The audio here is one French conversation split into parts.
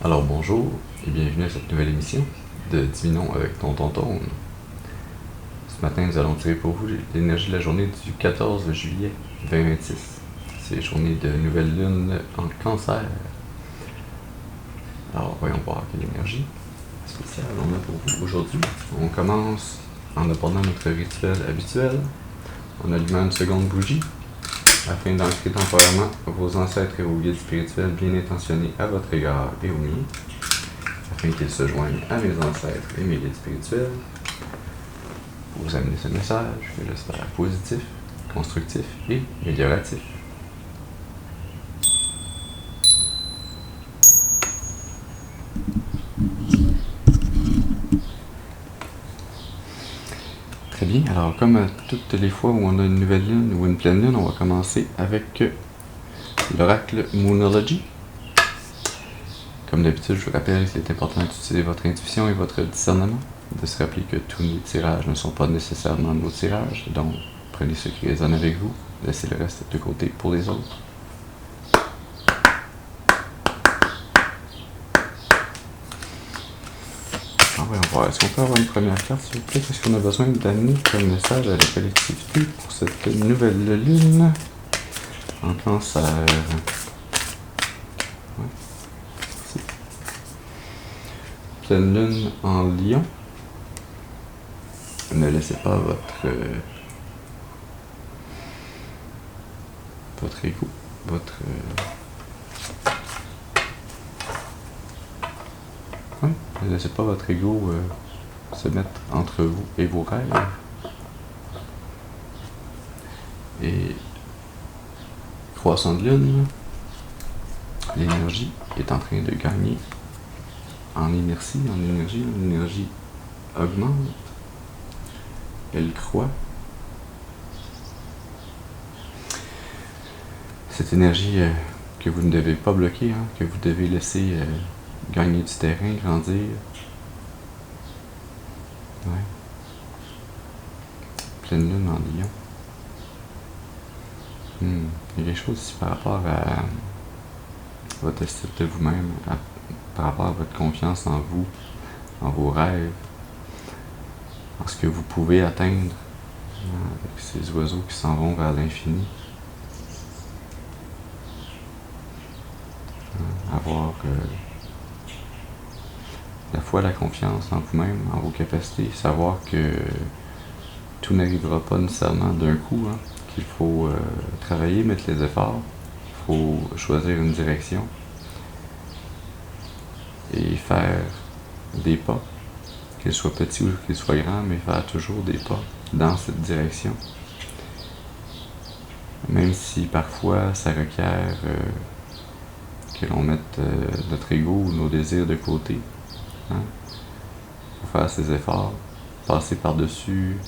Alors bonjour et bienvenue à cette nouvelle émission de Divinons avec Tonton Tone. Ce matin, nous allons tirer pour vous l'énergie de la journée du 14 juillet 2026. C'est journée de nouvelle lune en cancer. Alors voyons voir quelle énergie spéciale on a pour vous aujourd'hui. On commence en abordant notre rituel habituel, en allumant une seconde bougie, afin d'ancrer temporairement vos ancêtres et vos guides spirituels bien intentionnés à votre égard et au mien, afin qu'ils se joignent à mes ancêtres et mes guides spirituels, pour vous amener ce message que j'espère positif, constructif et amélioratif. Très bien, alors comme à toutes les fois où on a une nouvelle lune ou une pleine lune, on va commencer avec l'oracle Moonology. Comme d'habitude, je vous rappelle qu'il est important d'utiliser votre intuition et votre discernement, de se rappeler que tous les tirages ne sont pas nécessairement nos tirages, donc prenez ce qui résonne avec vous, laissez le reste de côté pour les autres. On va voir, est-ce qu'on peut avoir une première carte, s'il vous plaît? Qu'est-ce qu'on a besoin d'amener comme message à la collectivité pour cette nouvelle lune en cancer? Ouais. Merci. Pleine lune en lion. Ne laissez pas votre ego, ne laissez pas votre ego se mettre entre vous et vos rêves. Et croissant de lune, l'énergie est en train de gagner en inertie, l'énergie augmente, elle croît. Cette énergie que vous ne devez pas bloquer, que vous devez laisser gagner du terrain, grandir. Ouais. Pleine lune en lion. Il y a quelque chose ici par rapport à votre estime de vous-même, par rapport à votre confiance en vous, en vos rêves, en ce que vous pouvez atteindre, avec ces oiseaux qui s'en vont vers l'infini. Avoir la foi, la confiance en vous-même, en vos capacités, savoir que tout n'arrivera pas nécessairement d'un coup, qu'il faut travailler, mettre les efforts, il faut choisir une direction et faire des pas, qu'ils soient petits ou qu'ils soient grands, mais faire toujours des pas dans cette direction. Même si parfois ça requiert que l'on mette notre ego ou nos désirs de côté, pour faire ces efforts, passer par-dessus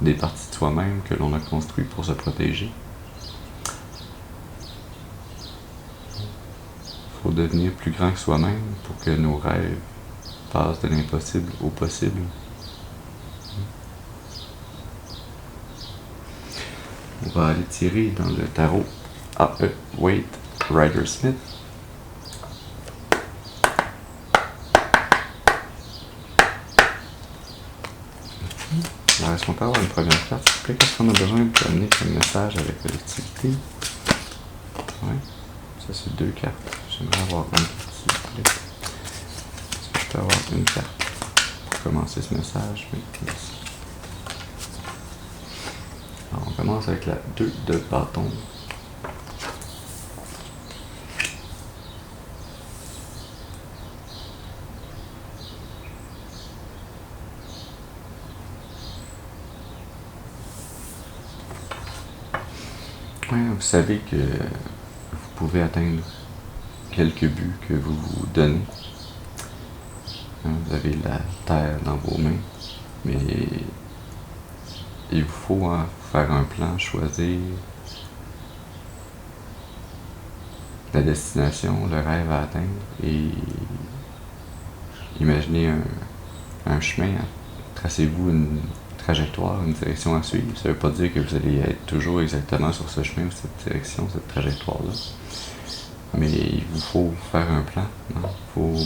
des parties de soi-même que l'on a construites pour se protéger. Il faut devenir plus grand que soi-même pour que nos rêves passent de l'impossible au possible. On va aller tirer dans le tarot A.E. Waite Rider-Smith. Alors, est-ce qu'on peut avoir une première carte, s'il vous plaît? Qu'est-ce qu'on a besoin de donner comme message à la collectivité? Ouais, ça c'est 2 cartes. J'aimerais avoir une carte, s'il vous plaît. Est-ce que je peux avoir une carte pour commencer ce message? Oui, merci. Alors, on commence avec la 2 de bâton. Vous savez que vous pouvez atteindre quelques buts que vous vous donnez. Vous avez la terre dans vos mains, mais il vous faut faire un plan, choisir la destination, le rêve à atteindre et imaginez un chemin. Tracez-vous une trajectoire, une direction à suivre. Ça ne veut pas dire que vous allez être toujours exactement sur ce chemin ou cette direction, cette trajectoire-là. Mais il vous faut faire un plan. Il faut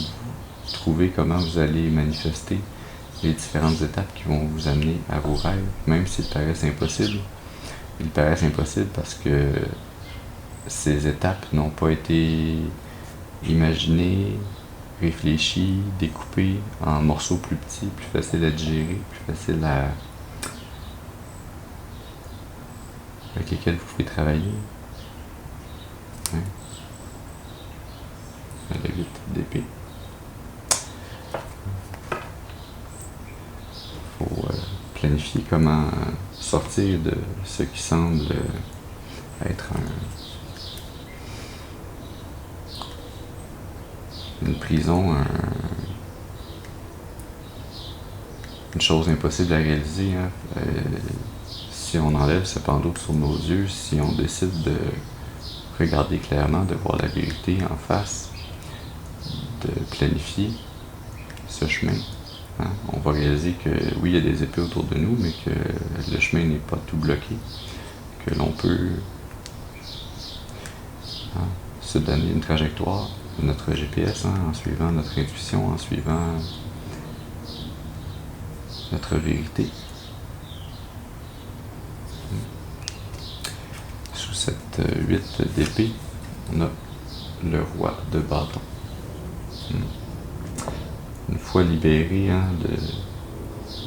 trouver comment vous allez manifester les différentes étapes qui vont vous amener à vos rêves, même s'ils paraissent impossibles. Ils paraissent impossibles parce que ces étapes n'ont pas été imaginées, réfléchies, découpées en morceaux plus petits, plus faciles à digérer, plus faciles avec lesquels vous pouvez travailler. Ouais. Le 8 d'épée. Il faut planifier comment sortir de ce qui semble être une prison, une chose impossible à réaliser. Hein. Si on enlève ce bandeau sur nos yeux, si on décide de regarder clairement, de voir la vérité en face, de planifier ce chemin, hein, on va réaliser que oui, il y a des épées autour de nous, mais que le chemin n'est pas tout bloqué, que l'on peut se donner une trajectoire, notre GPS, en suivant notre intuition, en suivant notre vérité. Sous cette 8 d'épée, on a le roi de bâton. Une fois libéré de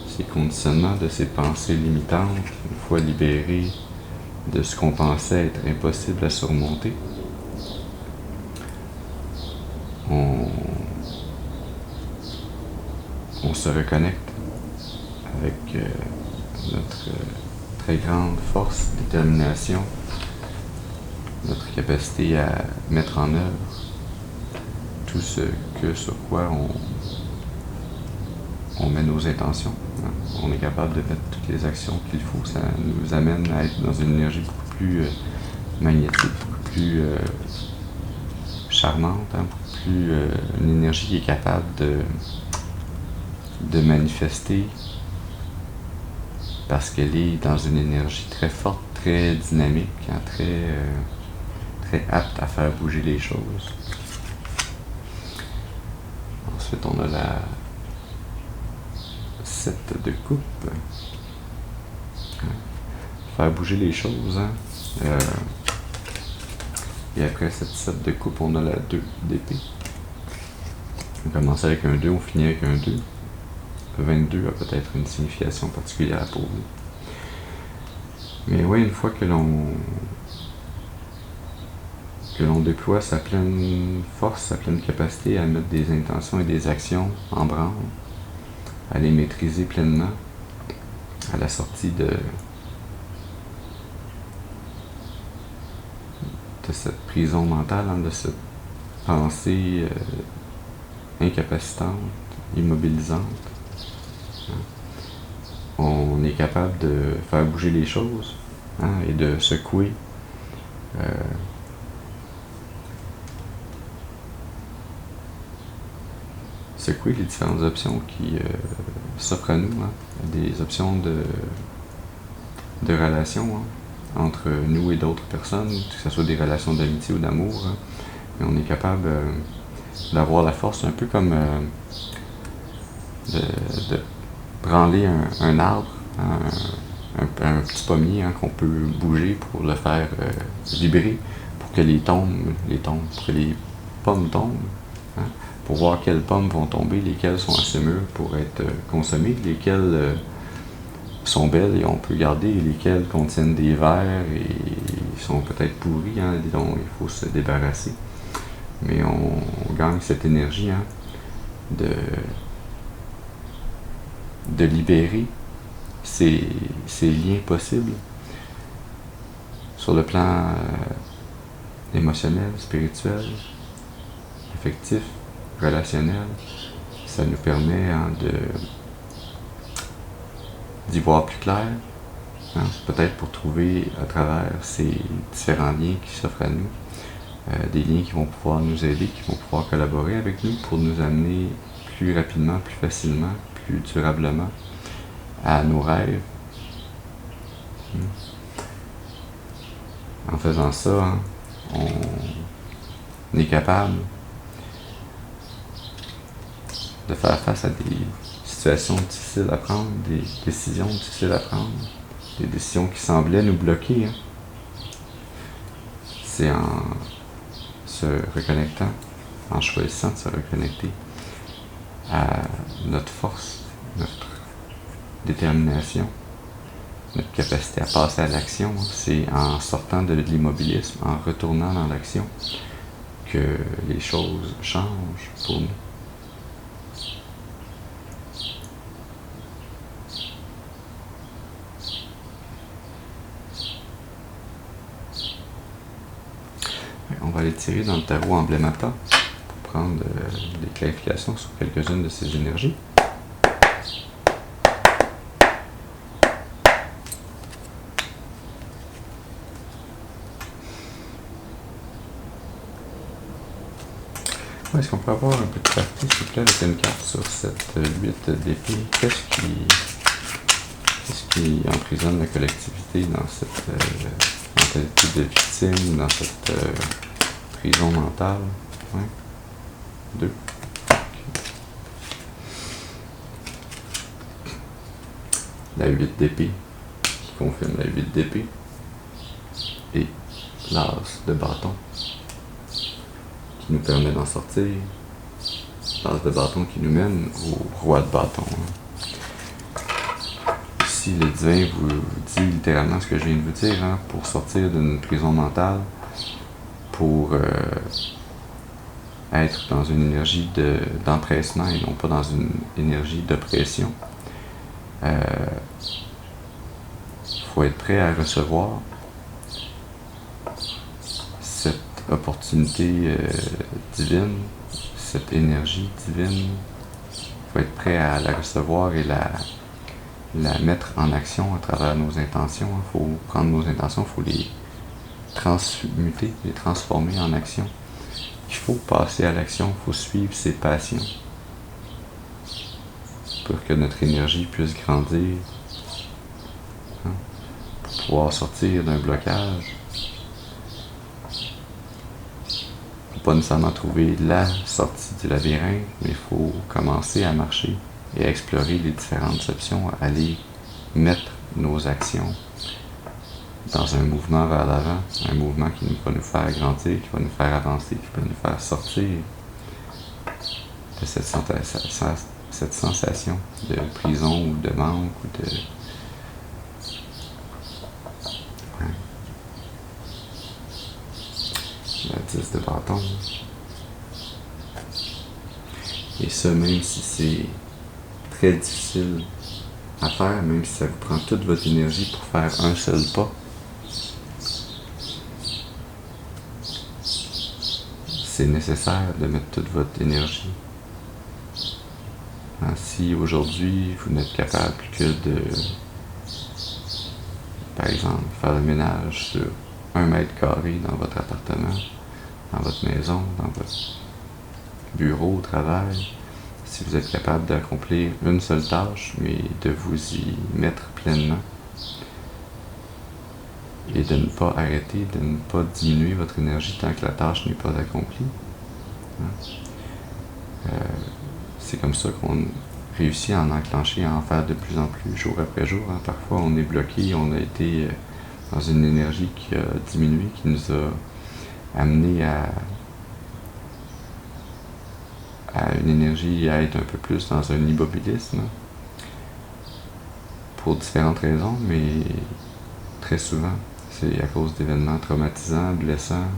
ces conditionnements, de ces pensées limitantes, une fois libéré de ce qu'on pensait être impossible à surmonter, on se reconnecte avec notre très grande force, détermination, notre capacité à mettre en œuvre tout ce sur quoi on met nos intentions. Hein. On est capable de mettre toutes les actions qu'il faut. Ça nous amène à être dans une énergie beaucoup plus magnétique, beaucoup plus charmante, hein, beaucoup plus une énergie qui est capable de manifester parce qu'elle est dans une énergie très forte, très dynamique, hein, très apte à faire bouger les choses. Ensuite, on a la 7 de coupe. Faire bouger les choses. Hein. Et après cette 7 de coupe, on a la 2 d'épée. On commence avec un 2, on finit avec un 2. 22 a peut-être une signification particulière pour vous. Mais oui, une fois que l'on déploie sa pleine force, sa pleine capacité à mettre des intentions et des actions en branle, à les maîtriser pleinement, à la sortie de cette prison mentale, hein, de cette pensée incapacitante, immobilisante, on est capable de faire bouger les choses, hein, et de secouer les différentes options qui s'offrent à nous, hein, des options de relations, hein, entre nous et d'autres personnes, que ce soit des relations d'amitié ou d'amour, hein, et on est capable d'avoir la force, un peu comme de branler un arbre, hein, un petit pommier, hein, qu'on peut bouger pour le faire vibrer, pour que pour que les pommes tombent, hein, pour voir quelles pommes vont tomber, lesquelles sont assez mûres pour être consommées, lesquelles sont belles et on peut garder, et lesquelles contiennent des vers et sont peut-être pourries, hein, dont il faut se débarrasser. Mais on gagne cette énergie, hein, de libérer ces liens possibles sur le plan émotionnel, spirituel, affectif, relationnel. Ça nous permet, hein, d'y voir plus clair, hein, peut-être pour trouver à travers ces différents liens qui s'offrent à nous, des liens qui vont pouvoir nous aider, qui vont pouvoir collaborer avec nous pour nous amener plus rapidement, plus facilement, plus durablement à nos rêves. En faisant ça, hein, on est capable de faire face à des situations difficiles à prendre, des décisions difficiles à prendre, des décisions qui semblaient nous bloquer. Hein. C'est en se reconnectant, en choisissant de se reconnecter à notre force, notre détermination, notre capacité à passer à l'action. C'est en sortant de l'immobilisme, en retournant dans l'action, que les choses changent pour nous. On va aller tirer dans le tarot emblémata pour prendre des clarifications sur quelques-unes de ces énergies. Est-ce qu'on peut avoir un peu de clarté, s'il vous plaît, avec une carte sur cette 8 d'épée? Qu'est-ce qui emprisonne la collectivité dans cette mentalité de victime, dans cette prison mentale? Ouais. 2. La 8 d'épée, qui confirme la 8 d'épée. Et l'as de bâton, qui nous permet d'en sortir. L'as de bâton qui nous mène au roi de bâton. Ici, le divin vous dit littéralement ce que je viens de vous dire, hein, pour sortir d'une prison mentale, pour être dans une énergie d'empressement et non pas dans une énergie d'oppression. Faut être prêt à recevoir cette opportunité divine, cette énergie divine. Faut être prêt à la recevoir et la mettre en action à travers nos intentions. Il faut prendre nos intentions, il faut les transmuter, les transformer en action. Il faut passer à l'action, il faut suivre ses passions pour que notre énergie puisse grandir, hein, pour pouvoir sortir d'un blocage. Il ne faut pas nécessairement trouver la sortie du labyrinthe, mais il faut commencer à marcher et à explorer les différentes options, à aller mettre nos actions dans un mouvement vers l'avant, un mouvement qui va nous faire grandir, qui va nous faire avancer, qui va nous faire sortir de cette sensation de prison ou de manque ou de... Ouais. La 10 de bâton. Et ça, même si c'est très difficile à faire, même si ça vous prend toute votre énergie pour faire un seul pas, c'est nécessaire de mettre toute votre énergie. Si aujourd'hui vous n'êtes capable que de, par exemple, faire le ménage sur 1 mètre carré dans votre appartement, dans votre maison, dans votre bureau au travail, si vous êtes capable d'accomplir une seule tâche, mais de vous y mettre pleinement et de ne pas arrêter, de ne pas diminuer votre énergie tant que la tâche n'est pas accomplie. C'est comme ça qu'on réussit à en enclencher, à en faire de plus en plus jour après jour. Parfois on est bloqué, on a été dans une énergie qui a diminué, qui nous a amené à une énergie à être un peu plus dans un immobilisme pour différentes raisons, mais très souvent c'est à cause d'événements traumatisants, blessants,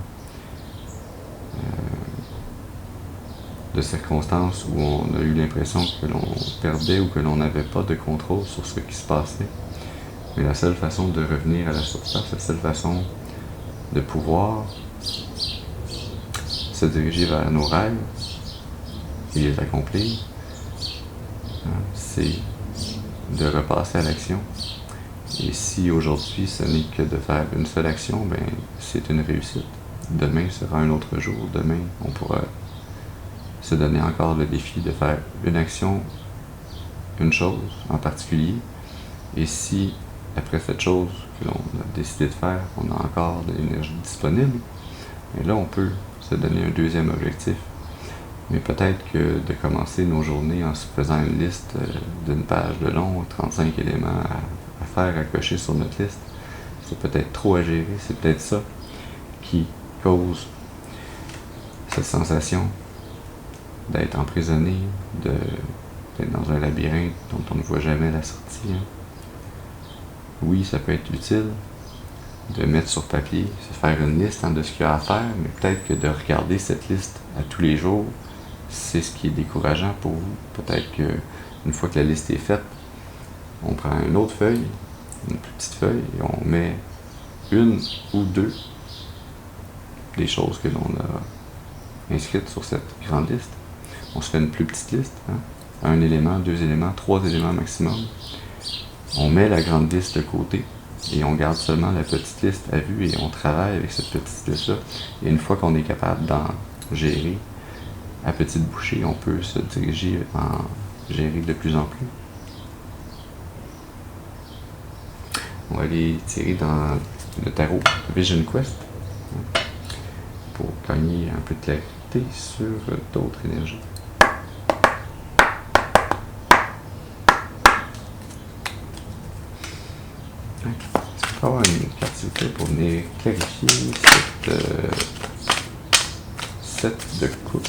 de circonstances où on a eu l'impression que l'on perdait ou que l'on n'avait pas de contrôle sur ce qui se passait. Mais la seule façon de revenir à la surface, la seule façon de pouvoir se diriger vers nos rêves et les accomplir, c'est de repasser à l'action. Et si aujourd'hui ce n'est que de faire une seule action, ben c'est une réussite. Demain sera un autre jour. Demain, on pourra se donner encore le défi de faire une action, une chose en particulier. Et si, après cette chose que l'on a décidé de faire, on a encore de l'énergie disponible, et là on peut se se donner un deuxième objectif. Mais peut-être que de commencer nos journées en se faisant une liste d'une page de long, 35 éléments à faire, à cocher sur notre liste, c'est peut-être trop à gérer. C'est peut-être ça qui cause cette sensation d'être emprisonné, d'être dans un labyrinthe dont on ne voit jamais la sortie. Hein. Oui, ça peut être utile de mettre sur papier, se faire une liste de ce qu'il y a à faire, mais peut-être que de regarder cette liste à tous les jours, c'est ce qui est décourageant pour vous. Peut-être qu'une fois que la liste est faite, on prend une autre feuille, une plus petite feuille, et on met une ou deux des choses que l'on a inscrites sur cette grande liste. On se fait une plus petite liste, hein? Un élément, 2 éléments, 3 éléments maximum. On met la grande liste de côté et on garde seulement la petite liste à vue et on travaille avec cette petite liste-là. Et une fois qu'on est capable d'en gérer à petite bouchée, on peut se diriger en gérer de plus en plus. On va aller tirer dans le tarot Vision Quest pour gagner un peu de clarité sur d'autres énergies. Est-ce qu'on peut avoir une carte s'il vous plaît pour venir clarifier cette set de coupe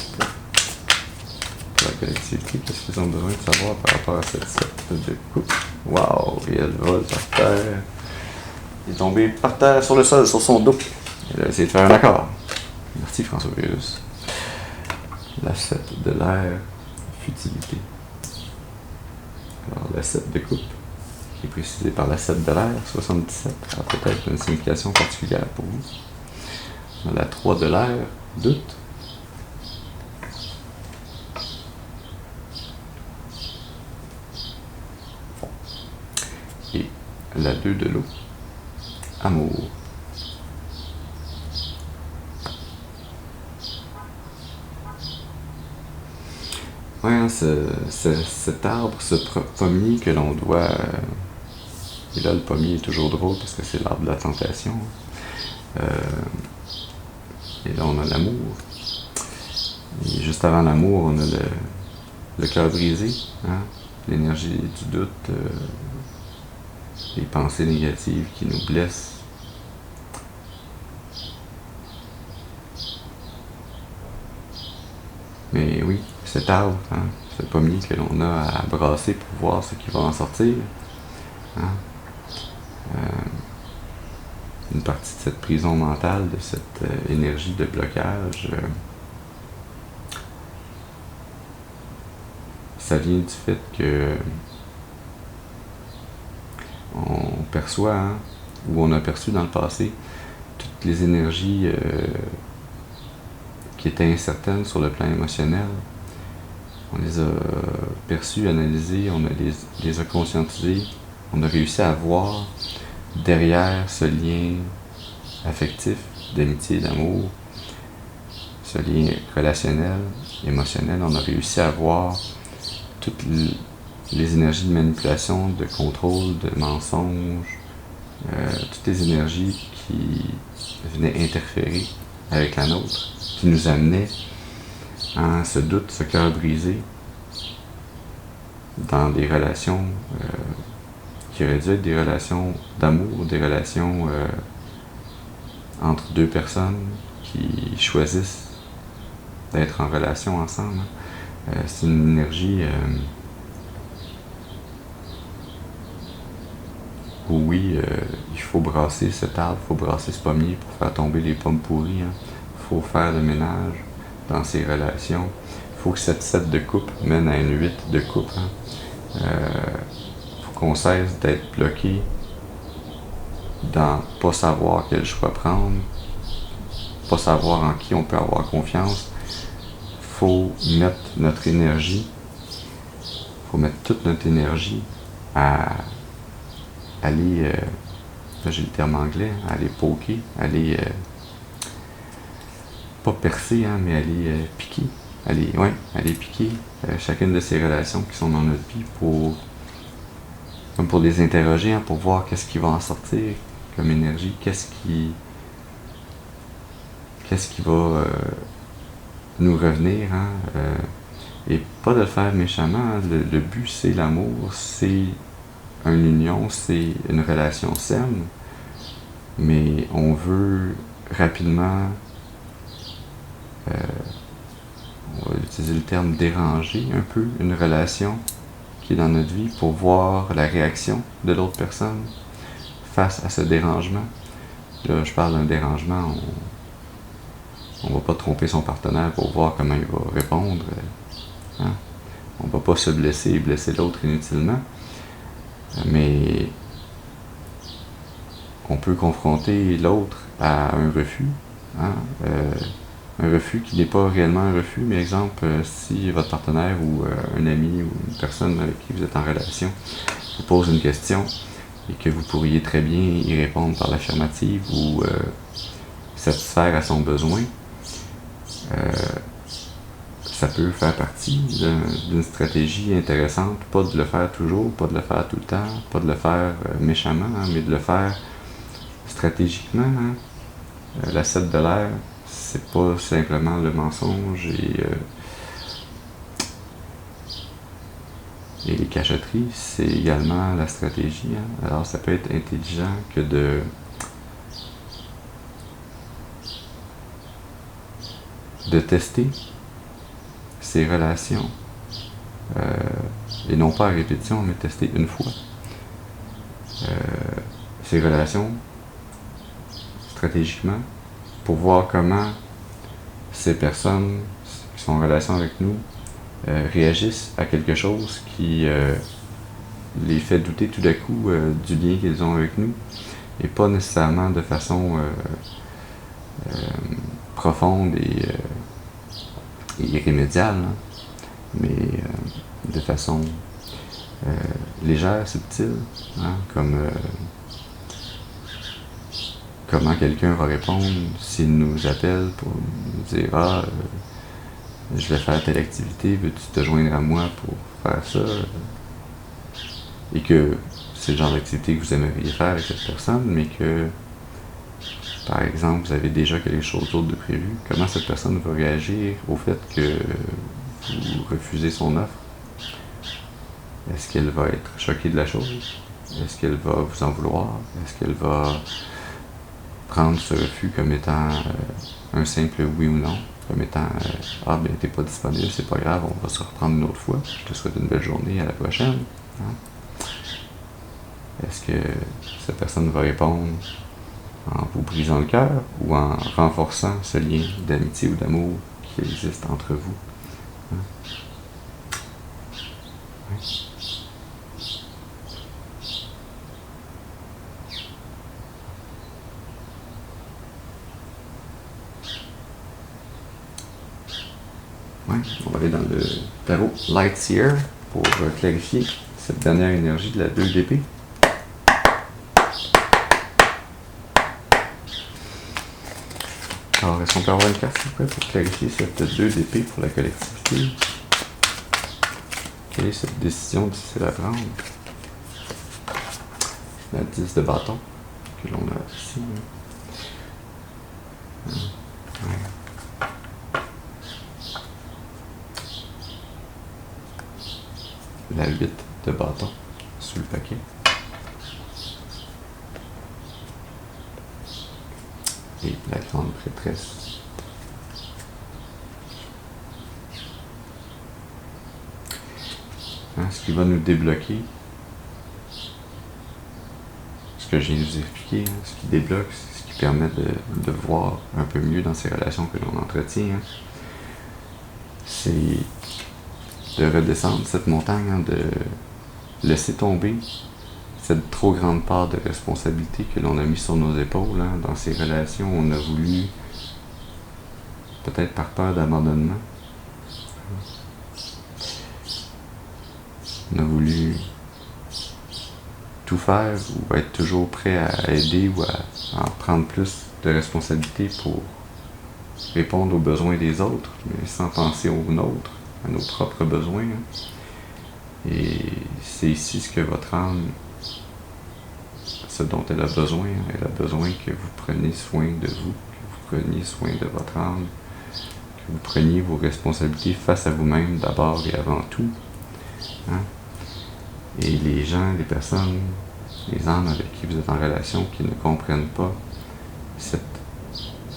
pour la collectivité? Qu'est-ce qu'ils ont besoin de savoir par rapport à cette set de coupe? Waouh! Et elle vole par terre. Il est tombé par terre sur le sol, sur son dos. Elle a essayé de faire un accord. Merci François Virus. La set de l'air, futilité. Alors la set de coupe, qui est précisée par la set de l'air, 77, a peut-être une signification particulière pour vous. La 3 de l'air, doute. Et la 2 de l'eau, amour. Ouais, hein, cet arbre, ce pommier que l'on doit... et là, le pommier est toujours drôle parce que c'est l'arbre de la tentation. Et là, on a l'amour. Et juste avant l'amour, on a le cœur brisé, hein? L'énergie du doute, les pensées négatives qui nous blessent. Mais oui, cet arbre, hein, ce pommier que l'on a à brasser pour voir ce qui va en sortir, hein, une partie de cette prison mentale, de cette énergie de blocage, ça vient du fait que on perçoit, hein, ou on a perçu dans le passé, toutes les énergies qui étaient incertaines sur le plan émotionnel. On les a perçues, analysées, on les a conscientisées, on a réussi à voir derrière ce lien affectif, d'amitié, d'amour, ce lien relationnel, émotionnel, on a réussi à voir toutes les énergies de manipulation, de contrôle, de mensonge, toutes les énergies qui venaient interférer avec la nôtre, qui nous amenaient à ce doute, ce cœur brisé, dans des relations qui auraient dû être des relations d'amour, des relations entre deux personnes qui choisissent d'être en relation ensemble. C'est une énergie où oui, il faut brasser cet arbre, il faut brasser ce pommier pour faire tomber les pommes pourries. Il faut faire le ménage dans ces relations. Il faut que cette 7 de coupe mène à une 8 de coupe. Il faut qu'on cesse d'être bloqué dans pas savoir quel choix prendre, pas savoir en qui on peut avoir confiance. Il faut mettre notre énergie, il faut mettre toute notre énergie à aller, là j'ai le terme anglais, aller poker, aller, pas percer, hein, mais aller piquer, aller piquer chacune de ces relations qui sont dans notre vie comme pour les interroger, hein, pour voir qu'est-ce qui va en sortir comme énergie, qu'est-ce qui va nous revenir, hein, et pas de le faire méchamment. Hein. Le but, c'est l'amour, c'est une union, c'est une relation saine, mais on veut rapidement, on va utiliser le terme déranger un peu, une relation qui est dans notre vie pour voir la réaction de l'autre personne face à ce dérangement. Là, je parle d'un dérangement, on ne va pas tromper son partenaire pour voir comment il va répondre. Hein? On ne va pas se blesser et blesser l'autre inutilement. Mais on peut confronter l'autre à un refus. Hein? Un refus qui n'est pas réellement un refus, mais exemple, si votre partenaire ou un ami ou une personne avec qui vous êtes en relation vous pose une question et que vous pourriez très bien y répondre par l'affirmative ou satisfaire à son besoin, ça peut faire partie d'une stratégie intéressante, pas de le faire toujours, pas de le faire tout le temps, pas de le faire méchamment, hein, mais de le faire stratégiquement. Hein. L'acide de l'air, c'est pas simplement le mensonge et les cachotteries, c'est également la stratégie. Hein. Alors ça peut être intelligent que de tester ces relations, et non pas à répétition, mais tester une fois. Ces relations, stratégiquement, pour voir comment ces personnes qui sont en relation avec nous réagissent à quelque chose qui les fait douter tout d'un coup du lien qu'ils ont avec nous, et pas nécessairement de façon profonde et irrémédiable, hein, mais de façon légère, subtile, hein, comme comment quelqu'un va répondre s'il nous appelle pour nous dire « Ah, je vais faire telle activité, veux-tu te joindre à moi pour faire ça? » Et que c'est le genre d'activité que vous aimeriez faire avec cette personne, mais que, par exemple, vous avez déjà quelque chose d'autre de prévu. Comment cette personne va réagir au fait que vous refusez son offre? Est-ce qu'elle va être choquée de la chose? Est-ce qu'elle va vous en vouloir? Est-ce qu'elle va prendre ce refus comme étant un simple oui ou non? Comme étant ah ben t'es pas disponible, c'est pas grave, on va se reprendre une autre fois. Je te souhaite une belle journée, à la prochaine. Hein? Est-ce que cette personne va répondre en vous brisant le cœur ou en renforçant ce lien d'amitié ou d'amour qui existe entre vous? Hein? Oui. Ouais, on va aller dans le tarot Lightseer pour clarifier cette dernière énergie de la 2 d'épée. Alors, est-ce qu'on peut avoir une carte, s'il vous plaît, pour clarifier cette 2 d'épée pour la collectivité? Quelle est cette décision difficile à prendre? La 10 de bâton que l'on a ici. Ouais. La 8 de bâton sous le paquet. Et la grande prêtresse. Hein, ce qui va nous débloquer, ce que je viens de vous expliquer, hein, ce qui débloque, ce qui permet de voir un peu mieux dans ces relations que l'on entretient, hein, c'est de redescendre cette montagne, hein, de laisser tomber cette trop grande part de responsabilité que l'on a mis sur nos épaules. Hein. Dans ces relations, on a voulu, peut-être par peur d'abandonnement, on a voulu tout faire ou être toujours prêt à aider ou à en prendre plus de responsabilité pour répondre aux besoins des autres, mais sans penser aux nôtres, à nos propres besoins. Hein. Et c'est ici ce que votre âme, ce dont elle a besoin. Elle a besoin que vous preniez soin de vous, que vous preniez soin de votre âme, que vous preniez vos responsabilités face à vous-même d'abord et avant tout. Hein? Et les gens, les personnes, les âmes avec qui vous êtes en relation qui ne comprennent pas cette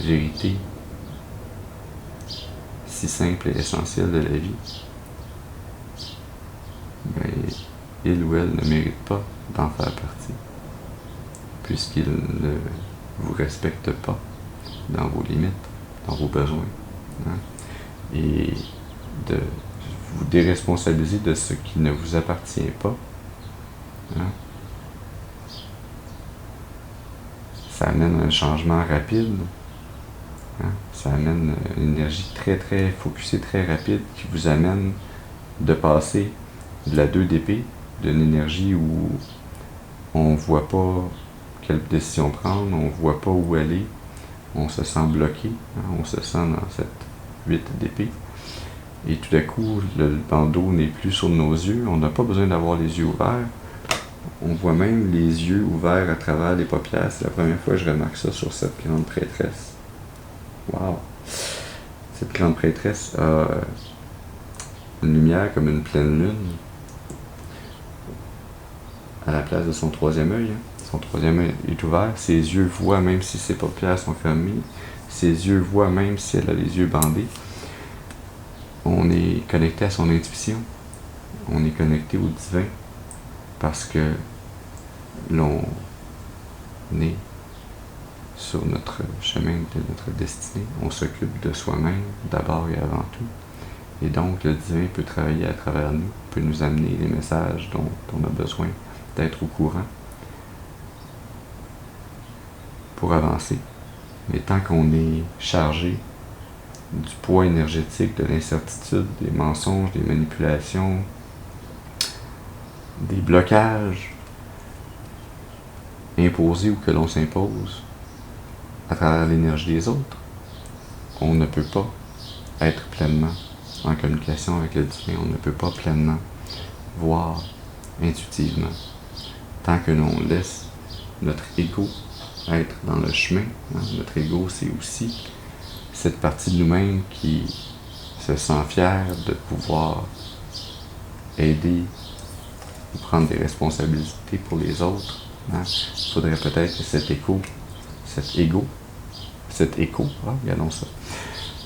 vérité si simple et essentielle de la vie, ben, il ou elle ne mérite pas d'en faire partie, puisqu'il ne vous respecte pas dans vos limites, dans vos besoins. Hein? Et de vous déresponsabiliser de ce qui ne vous appartient pas, hein? Ça amène un changement rapide, hein? Ça amène une énergie très très focusée, très rapide, qui vous amène de passer de la 2 d'épée, d'une énergie où on ne voit pas quelle décision prendre, on ne voit pas où aller, on se sent bloqué, hein? On se sent dans cette 8 d'épée. Et tout à coup, le bandeau n'est plus sur nos yeux, on n'a pas besoin d'avoir les yeux ouverts. On voit même les yeux ouverts à travers les paupières. C'est la première fois que je remarque ça sur cette grande prêtresse. Wow! Cette grande prêtresse a une lumière comme une pleine lune à la place de son 3e œil. Son 3e œil est ouvert. Ses yeux voient même si ses paupières sont fermées. Ses yeux voient même si elle a les yeux bandés. On est connecté à son intuition. On est connecté au divin. Parce que l'on est sur notre chemin de notre destinée. On s'occupe de soi-même d'abord et avant tout. Et donc, le divin peut travailler à travers nous, peut nous amener les messages dont on a besoin d'être au courant pour avancer. Mais tant qu'on est chargé du poids énergétique, de l'incertitude, des mensonges, des manipulations, des blocages imposés ou que l'on s'impose à travers l'énergie des autres, on ne peut pas être pleinement en communication avec le divin, on ne peut pas pleinement voir intuitivement tant que l'on laisse notre ego être dans le chemin. Hein? Notre ego, c'est aussi cette partie de nous-mêmes qui se sent fière de pouvoir aider ou prendre des responsabilités pour les autres. Hein? Il faudrait peut-être que cet écho, regardons ça.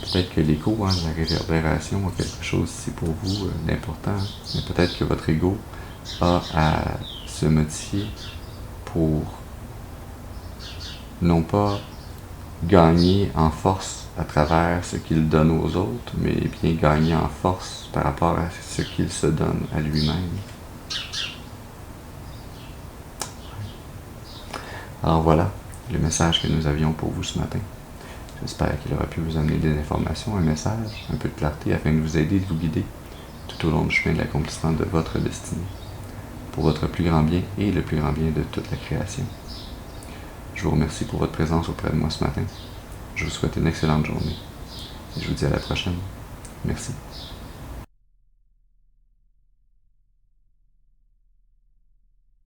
Peut-être que l'écho, hein, la réverbération a quelque chose ici pour vous d'important, mais peut-être que votre ego a à se modifier pour non pas gagner en force à travers ce qu'il donne aux autres, mais bien gagner en force par rapport à ce qu'il se donne à lui-même. Alors voilà le message que nous avions pour vous ce matin. J'espère qu'il aura pu vous amener des informations, un message, un peu de clarté afin de vous aider, de vous guider tout au long du chemin de l'accomplissement de votre destinée, pour votre plus grand bien et le plus grand bien de toute la création. Je vous remercie pour votre présence auprès de moi ce matin. Je vous souhaite une excellente journée et je vous dis à la prochaine. Merci.